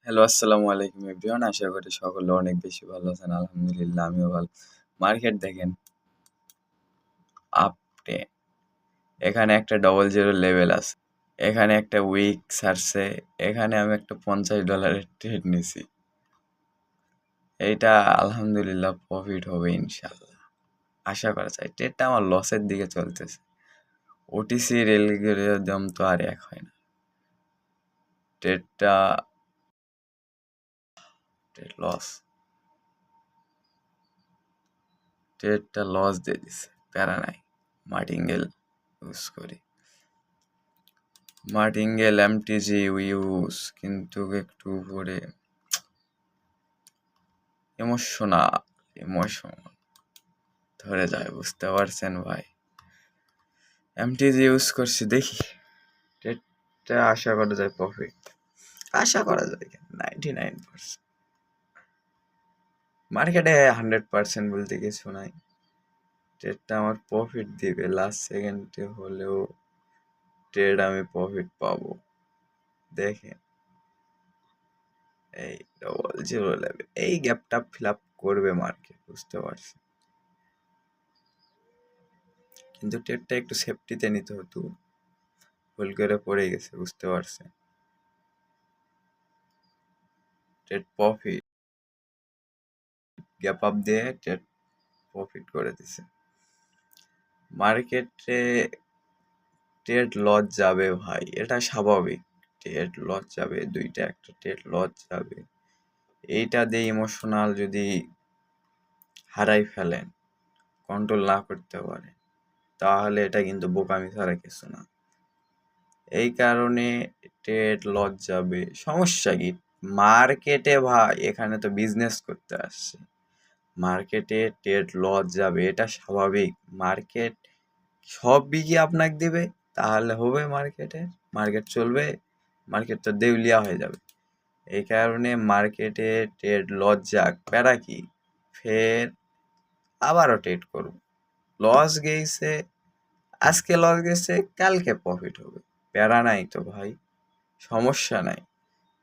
Hello, আসসালামু আলাইকুম everyone. আশা করি সকলে অনেক বেশি ভালো আছেন। আলহামদুলিল্লাহ আমিও ভালো। মার্কেট দেখেন আপটে এখানে একটা ডবল জিরো লেভেল আছে। এখানে একটা উইক ছাড়ছে। এখানে আমি একটা $50 ট্রেড নিছি। এইটা আলহামদুলিল্লাহ প্রফিট হবে ইনশাআল্লাহ। আশা করা যায়। ট্রেডটা আমার লসের দিকে চলতেছে। ওটিসি অ্যালগরিদম তো আর এক হয় না। ট্রেডটা লস। ট্রেডটা লস দিয়ে দিছে। প্যারা নাই। মার্টিঙ্গেল ইউজ করি। মার্টিঙ্গেল এমটিজি ইউজ কিন্তু একটু উপরে ইমোশন ধরে যায়, বুঝতে পারছেন ভাই। এমটিজি ইউজ করছি, দেখি ট্রেডটা আশা করা যায় প্রফিট। আশা করা যায় 99%। মার্কেটে 100% বলতে কিছু নাই। ট্রেডটা আমার প্রফিট দিবে, লাস্ট সেকেন্ডে হলেও ট্রেড আমি প্রফিট পাবো। দেখেন এই ডবল জিরো লেভেল, এই গ্যাপটা ফিল আপ করবে মার্কেট, বুঝতে পারছি। কিন্তু ট্রেডটা একটু সেফটিতে নিতে হতো, ভুল করে পড়ে গেছে, বুঝতে পারছে। ট্রেড প্রফিট, গ্যাপ আপ দিয়ে ট্রেড প্রফিট করে দিছে। মার্কেটে ট্রেড লস যাবে ভাই, এটা স্বাভাবিক। ট্রেড লস যাবে, দুইটা একটা ট্রেড লস যাবে। এইটা দিয়ে ইমোশনাল যদি হারাই ফেলেন, কন্ট্রোল না করতে পারে, তাহলে এটা কিন্তু বোকামি ছাড়া কিছু না। এই কারণে ট্রেড লস যাবে, সমস্যা কি? মার্কেটে ভাই এখানে তো বিজনেস করতে আসছে। মার্কেটে ট্রেড লস যাবে, এটা স্বাভাবিক। মার্কেট সবই কি আপনাকে দেবে? তাহলে হবে মার্কেটে? মার্কেট চলবে? মার্কেট তো দেউলিয়া হয়ে যাবে। এই কারণে মার্কেটে ট্রেড লস যাক, প্যারা কি, ফের আবারও ট্রেড করব। লস গেছে, আজকে লস গেছে, কালকে প্রফিট হবে, প্যারা নাই তো ভাই, সমস্যা নাই।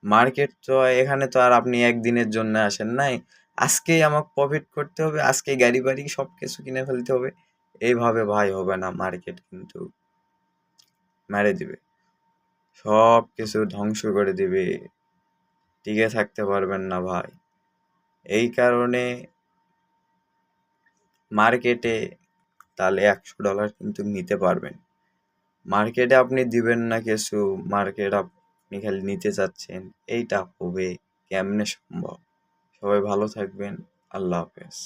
মার্কেট তো এখানে তো আর আপনি একদিনের জন্য আসেন নাই, আজকেই আমাকে প্রফিট করতে হবে, আজকেই গাড়ি বাড়ি সব কিছু কিনে ফেলতে হবে, এইভাবে ভাই হবে না। মার্কেট কিন্তু মেরে দিবে, সব কিছু ধ্বংস করে দিবে, টিকে থাকতে পারবেন না ভাই। এই কারণে মার্কেটে তাহলে $100 কিন্তু নিতে পারবেন। মার্কেটে আপনি দিবেন না কিছু, মার্কেট আপনি খালি নিতে চাচ্ছেন, এইটা হবে কেমনে সম্ভব? সবাই ভালো থাকবেন, আল্লাহ হাফেজ।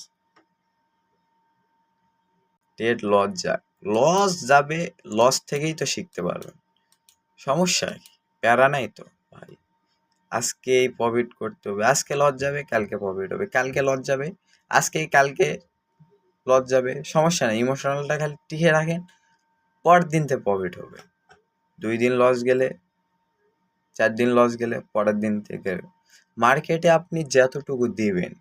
ট্রেড লস যাক, লস যাবে, লস থেকেই তো শিখতে পারবেন, সমস্যা কি? প্যারা নাই তো ভাই। আজকে প্রফিট করতে হবে, আজকে লস যাবে, কালকে প্রফিট হবে, কালকে লস যাবে, কালকে লস যাবে, সমস্যা নেই। ইমোশনালটা খালি টিকে রাখেন, পরের দিন থেকে প্রফিট হবে। 2 দিন লস গেলে, 4 দিন লস গেলে, পরের দিন থেকে মার্কেটে আপনি যতটুকু দিবেন,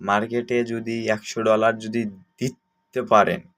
মার্কেটে যদি $100 যদি দিতে পারেন,